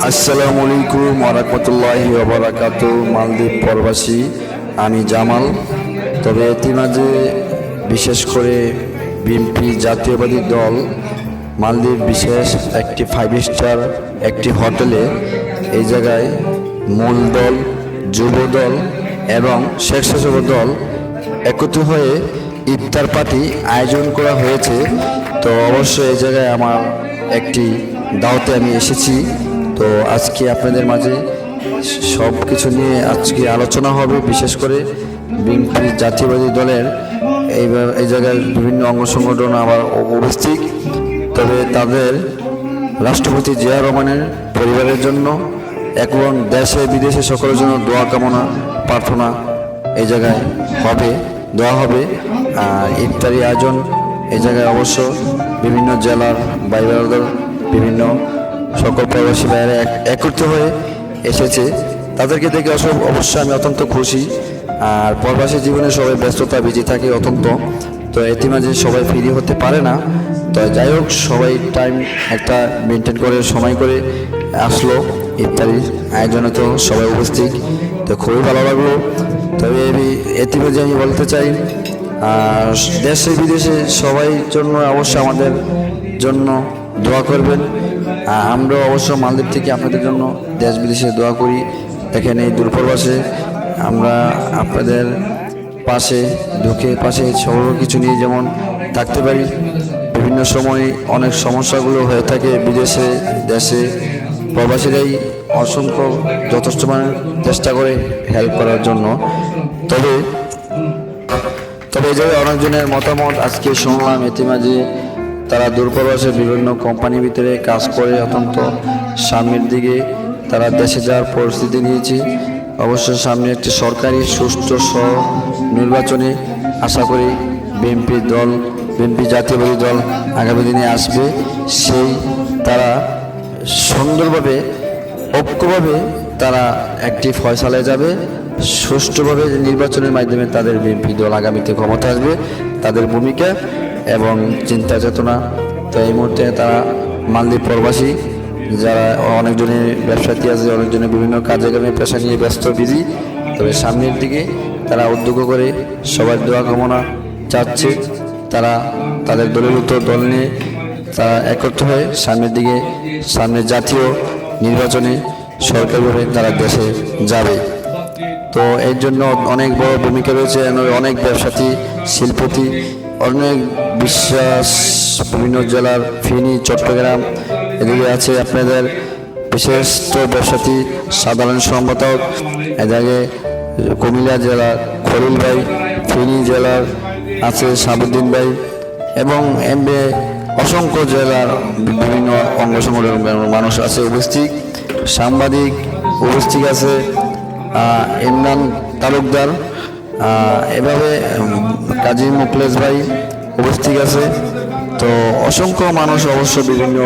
আসসালামু আলাইকুম ওয়া রাহমাতুল্লাহি ওয়া বারাকাতুহু। মালদ্বীপ প্রবাসী আমি জামাল। তবে ইতিমাঝে বিশেষ করে বিএনপি জাতীয়বাদী দল মালদ্বীপ বিশেষ একটি 5 স্টার একটি হোটেলে এই জায়গায় মূল দল, যুব দল এবং স্বেচ্ছাসেবক দল একত্র হয়ে ইফতার পার্টি আয়োজন করা হয়েছে। তো অবশ্যই এই জায়গায় আমার একটি দাওয়াতে আমি এসেছি। তো আজকে আপনাদের মাঝে সব কিছু নিয়ে আজকে আলোচনা হবে। বিশেষ করে বিএনপি জাতীয়বাদী দলের এই জায়গায় বিভিন্ন অঙ্গ সংগঠন আবার উপস্থিত। তবে তাদের রাষ্ট্রপতি জিয়া রহমানের পরিবারের জন্য এবং দেশে বিদেশে সকলের জন্য দোয়া কামনা প্রার্থনা এই জায়গায় হবে, দোয়া হবে। আর ইফতারি আয়োজন এই জায়গায় অবশ্য বিভিন্ন জেলার বাইরের বিভিন্ন সকল প্রবাসী বাইরে একত্রিত হয়ে এসেছে। তাদেরকে দেখে অবশ্যই আমি অত্যন্ত খুশি। আর প্রবাসী জীবনে সবাই ব্যস্ততা বিজি থাকে অত্যন্ত, তো এতে মাঝে সবাই ফ্রি হতে পারে না। তো যাই হোক, সবাই টাইম একটা মেনটেন করে সময় করে আসলো ইফতারির আয়োজনে, তো সবাই উপস্থিত, তো খুবই ভালো লাগলো। তবে এতে মাঝে আমি বলতে চাই, আর দেশে বিদেশে সবাই জন্য অবশ্যই আমাদের জন্য দোয়া করবেন। আমরা অবশ্য মালদ্বীপ থেকে আপনাদের জন্য দেশ বিদেশে দোয়া করি। এখানে দূরপ্রবাসে আমরা আপনাদের পাশে ঢুকে পাশে সর্ব কিছু নিয়ে যেমন থাকতে পারি। বিভিন্ন সময় অনেক সমস্যাগুলো হয়ে থাকে বিদেশে দেশে, প্রবাসীরাই অসংখ্য যথেষ্ট চেষ্টা করে হেল্প করার জন্য। তবে এই জায়গায় অনেকজনের মতামত আজকে শুনলাম। এতে মাঝে তারা দূরপ্রবাসে বিভিন্ন কোম্পানির ভিতরে কাজ করে অত্যন্ত সামনের দিকে তারা দেশে যাওয়ার পরিস্থিতি নিয়েছে। অবশ্য সামনে একটি সরকারি সুষ্ঠু নির্বাচনে আশা করি বিএনপি জাতীয়বাদী দল আগামী দিনে আসবে। সেই তারা সুন্দরভাবে ঐক্যভাবে তারা একটি ফয়সালায় যাবে। সুষ্ঠুভাবে নির্বাচনের মাধ্যমে তাদের বিএনপি দল আগামীতে ক্ষমতা আসবে। তাদের ভূমিকা এবং চিন্তা চেতনা, তো এই মুহূর্তে তারা মালদ্বীপ প্রবাসী যারা অনেকজনের ব্যবসায়ী আছে, অনেকজনের বিভিন্ন কাজে কামে পেশা নিয়ে ব্যস্ত বিজি। তবে সামনের দিকে তারা উদ্যোগ করে সবার দোয়া কামনা চাচ্ছে। তারা তাদের দলীয় দল নিয়ে তারা একত্র হয়ে সামনে জাতীয় নির্বাচনে সরকারিভাবে তারা দেশে যাবে। তো এর জন্য অনেক বড় ভূমিকা রয়েছে। অনেক ব্যবসায়ী, শিল্পপতি, অনেক বিশ্বাস বিভিন্ন জেলার ফেনী, চট্টগ্রাম, এদিকে আছে আপনাদের বিশিষ্ট ব্যবসায়ী সাধারণ সম্পাদক, এদিকে কুমিল্লা জেলার খলিল ভাই, ফেনী জেলার আছে সাবুদ্দিন ভাই এবং অসংখ্য জেলার বিভিন্ন অঙ্গ সংগঠনের মানুষ আছে উপস্থিত। সাংবাদিক উপস্থিত আছে, ইমরান তালুকদার, এভাবে কাজী মুখলেস ভাই উপস্থিত আছে। তো অসংখ্য মানুষ অবশ্য বিভিন্ন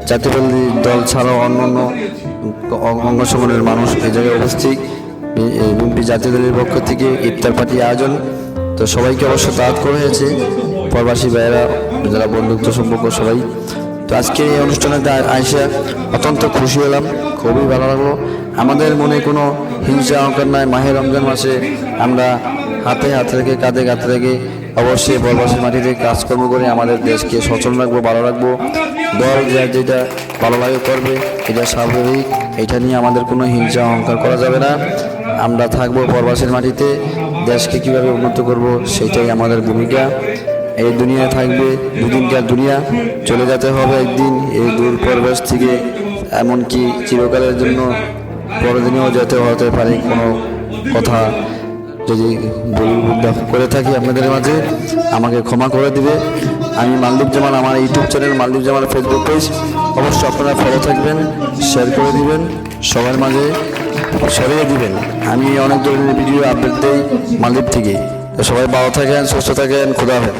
জাতীয়বাদী দল ছাড়াও অন্যান্য অঙ্গ সংগঠনের মানুষ এই জায়গায় উপস্থিত। বিএনপি জাতীয় দলের পক্ষ থেকে ইফতার পার্টি আয়োজন। তো সবাইকে অবশ্য দাওয়াত করা হয়েছে, প্রবাসী ভাইয়েরা যারা বন্ধুত্ব সম্পর্ক সবাই। তো আজকে এই অনুষ্ঠানে আইসা অত্যন্ত খুশি হলাম, খুবই ভালো লাগলো। আমাদের মনে কোনো হিংসা অহংকার নাই। মাহে রমজান মাসে আমরা হাতে রেখে কাঁধে রেখে অবশ্যই প্রবাসীর মাটিতে কাজকর্ম করে আমাদের দেশকে সচল রাখবো, ভালো রাখবো। দল যেটা ভালো লাগে করবে, এটা স্বাভাবিক। এটা নিয়ে আমাদের কোনো হিংসা অহংকার করা যাবে না। আমরা থাকবো প্রবাসীর মাটিতে, দেশকে কীভাবে উন্নত করব সেটাই আমাদের ভূমিকা। এই দুনিয়ায় থাকবে দুদিনকার দুনিয়া, চলে যেতে হবে একদিন এই দূর প্রবাস থেকে। এমনকি চিরকালের জন্য পরদিনেও যেতে হতে পারে। কোনো কথা যদি ভুল করে থাকি আপনাদের মাঝে আমাকে ক্ষমা করে দিবে। আমি মালদ্বীপ জামাল, আমার ইউটিউব চ্যানেল মালদ্বীপ জামাল ফেসবুক পেজ অবশ্যই আপনারা ফলো থাকবেন, শেয়ার করে দিবেন, সবার মাঝে ছড়িয়ে দিবেন। আমি অনেক ধরনের ভিডিও আপডেট দিই মালদ্বীপ থেকে। তো সবাই ভালো থাকেন, সুস্থ থাকেন, খোদা হাফেজ।